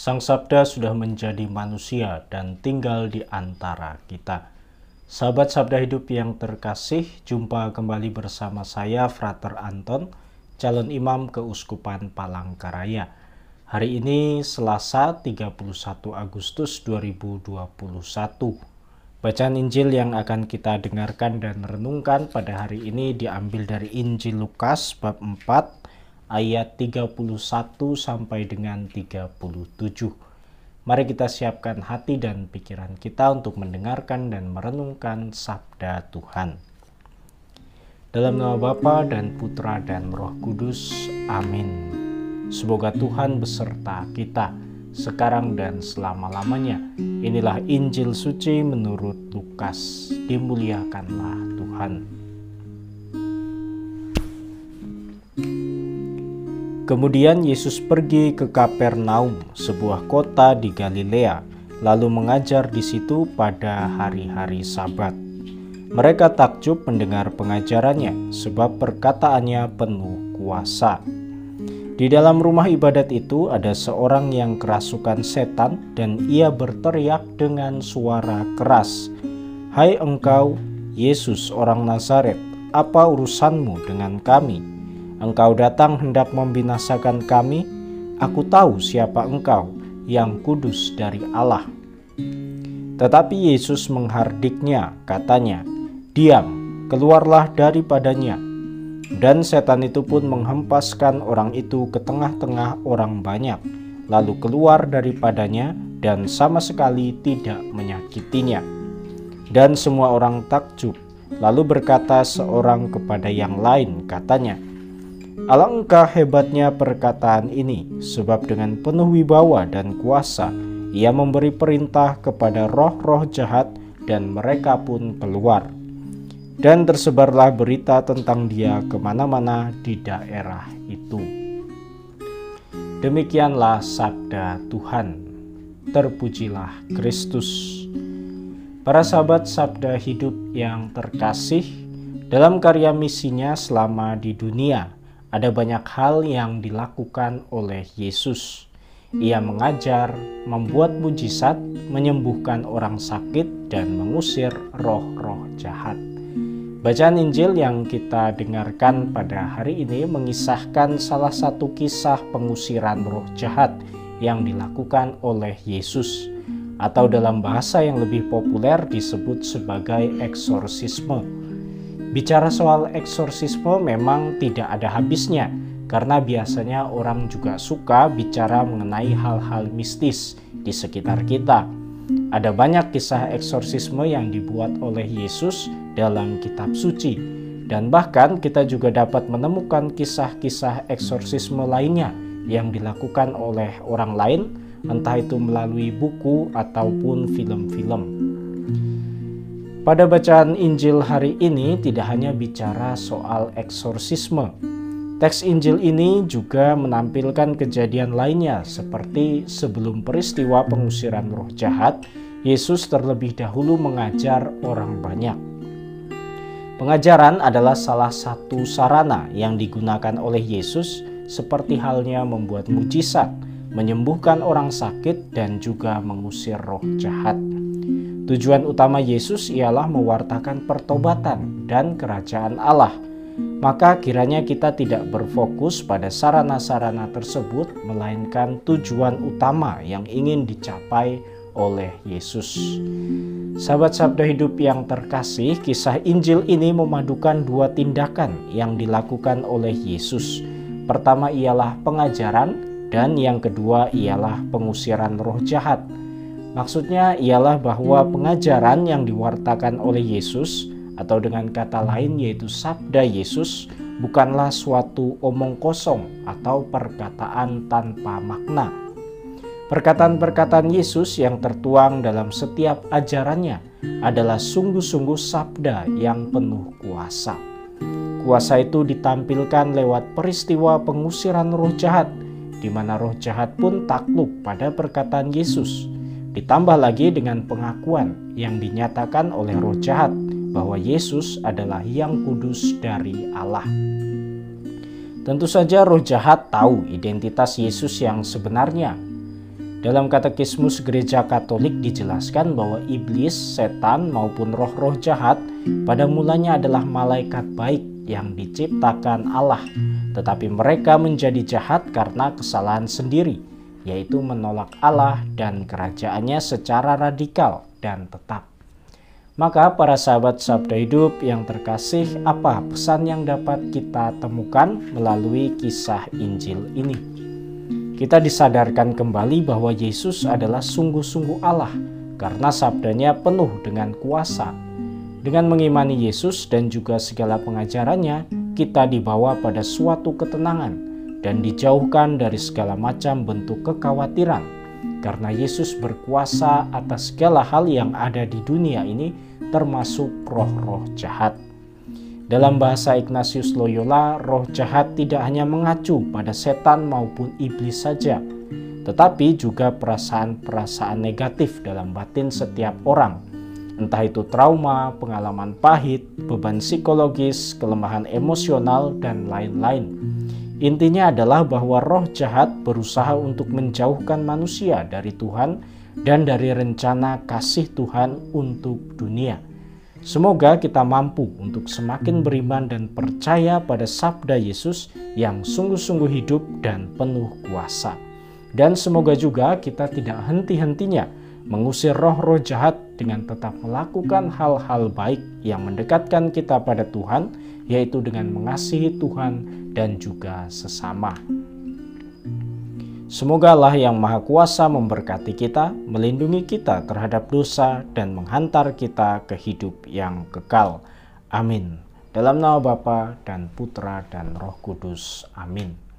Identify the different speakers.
Speaker 1: Sang Sabda sudah menjadi manusia dan tinggal di antara kita. Sahabat Sabda Hidup yang terkasih, jumpa kembali bersama saya, Frater Anton, calon imam Keuskupan Palangkaraya. Hari ini Selasa 31 Agustus 2021. Bacaan Injil yang akan kita dengarkan dan renungkan pada hari ini diambil dari Injil Lukas bab 4 ayat 31 sampai dengan 37. Mari kita siapkan hati dan pikiran kita untuk mendengarkan dan merenungkan sabda Tuhan. Dalam nama Bapa dan Putra dan Roh Kudus. Amin. Semoga Tuhan beserta kita sekarang dan selama-lamanya. Inilah Injil suci menurut Lukas. Dimuliakanlah Tuhan. Kemudian Yesus pergi ke Kapernaum, sebuah kota di Galilea, lalu mengajar di situ pada hari-hari Sabat. Mereka takjub mendengar pengajarannya, sebab perkataannya penuh kuasa. Di dalam rumah ibadat itu ada seorang yang kerasukan setan, dan ia berteriak dengan suara keras, "Hai engkau, Yesus orang Nazaret, apa urusanmu dengan kami? Engkau datang hendak membinasakan kami. Aku tahu siapa engkau, yang kudus dari Allah." Tetapi Yesus menghardiknya, katanya, "Diam, keluarlah daripadanya." Dan setan itu pun menghempaskan orang itu ke tengah-tengah orang banyak, lalu keluar daripadanya dan sama sekali tidak menyakitinya. Dan semua orang takjub, lalu berkata seorang kepada yang lain, katanya, "Alangkah hebatnya perkataan ini, sebab dengan penuh wibawa dan kuasa ia memberi perintah kepada roh-roh jahat dan mereka pun keluar." Dan tersebarlah berita tentang dia kemana-mana di daerah itu. Demikianlah sabda Tuhan. Terpujilah Kristus. Para sahabat Sabda Hidup yang terkasih, dalam karya misinya selama di dunia, ada banyak hal yang dilakukan oleh Yesus. Ia mengajar, membuat mujizat, menyembuhkan orang sakit, dan mengusir roh-roh jahat. Bacaan Injil yang kita dengarkan pada hari ini mengisahkan salah satu kisah pengusiran roh jahat yang dilakukan oleh Yesus, atau dalam bahasa yang lebih populer disebut sebagai eksorsisme. Bicara soal eksorsisme memang tidak ada habisnya, karena biasanya orang juga suka bicara mengenai hal-hal mistis di sekitar kita. Ada banyak kisah eksorsisme yang dibuat oleh Yesus dalam kitab suci, dan bahkan kita juga dapat menemukan kisah-kisah eksorsisme lainnya yang dilakukan oleh orang lain, entah itu melalui buku ataupun film-film. Pada bacaan Injil hari ini tidak hanya bicara soal eksorsisme. Teks Injil ini juga menampilkan kejadian lainnya, seperti sebelum peristiwa pengusiran roh jahat, Yesus terlebih dahulu mengajar orang banyak. Pengajaran adalah salah satu sarana yang digunakan oleh Yesus, seperti halnya membuat mujizat, menyembuhkan orang sakit, dan juga mengusir roh jahat. Tujuan utama Yesus ialah mewartakan pertobatan dan kerajaan Allah. Maka kiranya kita tidak berfokus pada sarana-sarana tersebut, melainkan tujuan utama yang ingin dicapai oleh Yesus. Sahabat Sabda Hidup yang terkasih, kisah Injil ini memadukan dua tindakan yang dilakukan oleh Yesus. Pertama ialah pengajaran, dan yang kedua ialah pengusiran roh jahat. Maksudnya ialah bahwa pengajaran yang diwartakan oleh Yesus, atau dengan kata lain yaitu sabda Yesus, bukanlah suatu omong kosong atau perkataan tanpa makna. Perkataan-perkataan Yesus yang tertuang dalam setiap ajarannya adalah sungguh-sungguh sabda yang penuh kuasa. Kuasa itu ditampilkan lewat peristiwa pengusiran roh jahat, di mana roh jahat pun takluk pada perkataan Yesus. Ditambah lagi dengan pengakuan yang dinyatakan oleh roh jahat bahwa Yesus adalah yang kudus dari Allah. Tentu saja roh jahat tahu identitas Yesus yang sebenarnya. Dalam Katekismus Gereja Katolik dijelaskan bahwa iblis, setan maupun roh-roh jahat pada mulanya adalah malaikat baik yang diciptakan Allah, tetapi mereka menjadi jahat karena kesalahan sendiri, yaitu menolak Allah dan kerajaannya secara radikal dan tetap. Maka para sahabat Sabda Hidup yang terkasih, apa pesan yang dapat kita temukan melalui kisah Injil ini? Kita disadarkan kembali bahwa Yesus adalah sungguh-sungguh Allah karena sabdanya penuh dengan kuasa. Dengan mengimani Yesus dan juga segala pengajarannya, kita dibawa pada suatu ketenangan dan dijauhkan dari segala macam bentuk kekhawatiran, karena Yesus berkuasa atas segala hal yang ada di dunia ini, termasuk roh-roh jahat. Dalam bahasa Ignatius Loyola, roh jahat tidak hanya mengacu pada setan maupun iblis saja, tetapi juga perasaan-perasaan negatif dalam batin setiap orang, entah itu trauma, pengalaman pahit, beban psikologis, kelemahan emosional, dan lain-lain. Intinya adalah bahwa roh jahat berusaha untuk menjauhkan manusia dari Tuhan dan dari rencana kasih Tuhan untuk dunia. Semoga kita mampu untuk semakin beriman dan percaya pada sabda Yesus yang sungguh-sungguh hidup dan penuh kuasa. Dan semoga juga kita tidak henti-hentinya mengusir roh-roh jahat dengan tetap melakukan hal-hal baik yang mendekatkan kita pada Tuhan, yaitu dengan mengasihi Tuhan dan juga sesama. Semoga Allah yang Maha Kuasa memberkati kita, melindungi kita terhadap dosa, dan menghantar kita ke hidup yang kekal. Amin. Dalam nama Bapa dan Putra dan Roh Kudus. Amin.